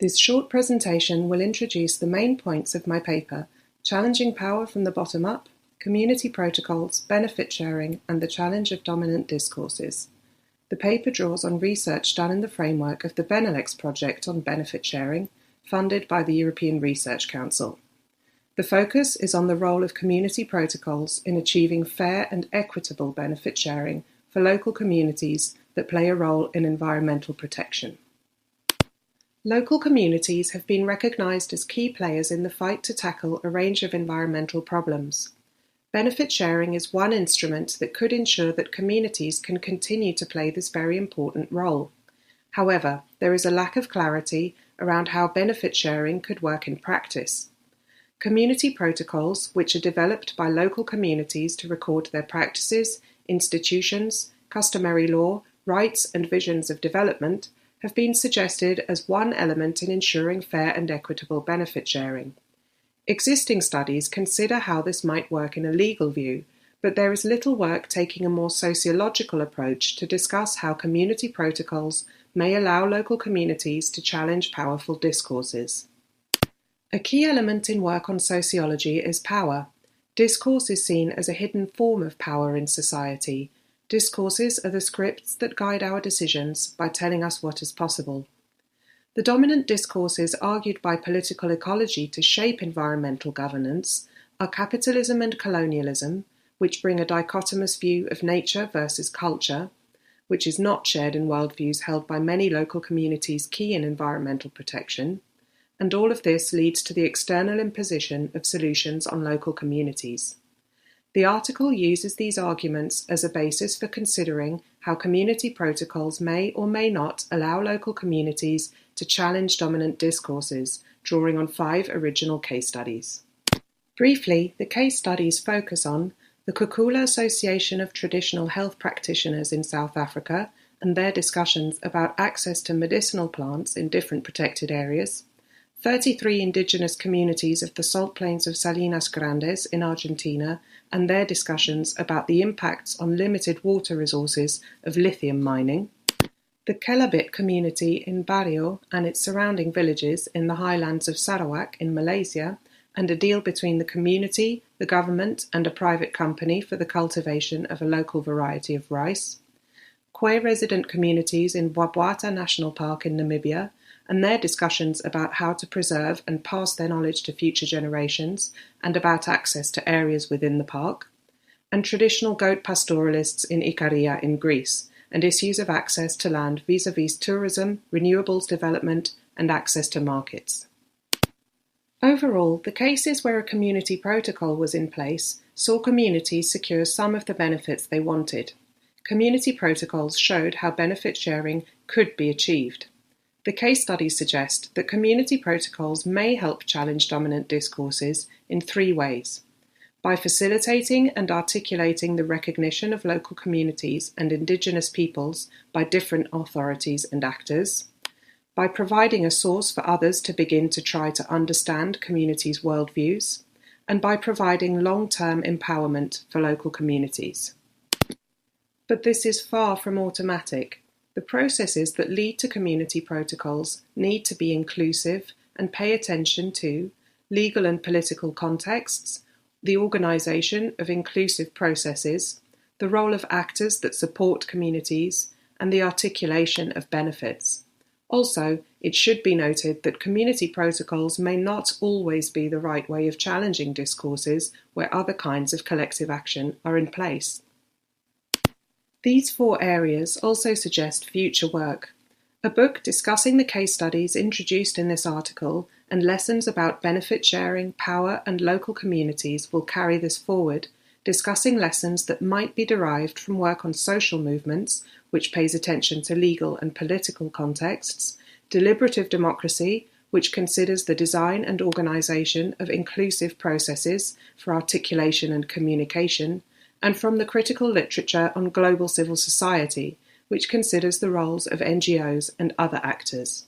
This short presentation will introduce the main points of my paper, Challenging Power from the Bottom Up, Community Protocols, Benefit Sharing, and the Challenge of Dominant Discourses. The paper draws on research done in the framework of the Benelux project on benefit sharing, funded by the European Research Council. The focus is on the role of community protocols in achieving fair and equitable benefit sharing for local communities that play a role in environmental protection. Local communities have been recognised as key players in the fight to tackle a range of environmental problems. Benefit sharing is one instrument that could ensure that communities can continue to play this very important role. However, there is a lack of clarity around how benefit sharing could work in practice. Community protocols, which are developed by local communities to record their practices, institutions, customary law, rights and visions of development, have been suggested as one element in ensuring fair and equitable benefit sharing. Existing studies consider how this might work in a legal view, but there is little work taking a more sociological approach to discuss how community protocols may allow local communities to challenge powerful discourses. A key element in work on sociology is power. Discourse is seen as a hidden form of power in society. Discourses are the scripts that guide our decisions by telling us what is possible. The dominant discourses argued by political ecology to shape environmental governance are capitalism and colonialism, which bring a dichotomous view of nature versus culture, which is not shared in worldviews held by many local communities key in environmental protection, and all of this leads to the external imposition of solutions on local communities. The article uses these arguments as a basis for considering how community protocols may or may not allow local communities to challenge dominant discourses, drawing on 5 original case studies. Briefly, the case studies focus on the Kukula Association of Traditional Health Practitioners in South Africa and their discussions about access to medicinal plants in different protected areas, 33 indigenous communities of the salt plains of Salinas Grandes in Argentina and their discussions about the impacts on limited water resources of lithium mining, the Kelabit community in Barrio and its surrounding villages in the highlands of Sarawak in Malaysia, and a deal between the community, the government and a private company for the cultivation of a local variety of rice, Kwe resident communities in Bwabwata National Park in Namibia, and their discussions about how to preserve and pass their knowledge to future generations and about access to areas within the park, and traditional goat pastoralists in Ikaria in Greece, and issues of access to land vis-à-vis tourism, renewables development, and access to markets. Overall, the cases where a community protocol was in place saw communities secure some of the benefits they wanted. Community protocols showed how benefit sharing could be achieved. The case studies suggest that community protocols may help challenge dominant discourses in 3 ways: by facilitating and articulating the recognition of local communities and indigenous peoples by different authorities and actors, by providing a source for others to begin to try to understand communities' worldviews, and by providing long-term empowerment for local communities. But this is far from automatic. The processes that lead to community protocols need to be inclusive and pay attention to legal and political contexts, the organisation of inclusive processes, the role of actors that support communities, and the articulation of benefits. Also, it should be noted that community protocols may not always be the right way of challenging discourses where other kinds of collective action are in place. These 4 areas also suggest future work. A book discussing the case studies introduced in this article and lessons about benefit sharing, power and local communities will carry this forward, discussing lessons that might be derived from work on social movements, which pays attention to legal and political contexts, deliberative democracy, which considers the design and organisation of inclusive processes for articulation and communication, and from the critical literature on global civil society, which considers the roles of NGOs and other actors.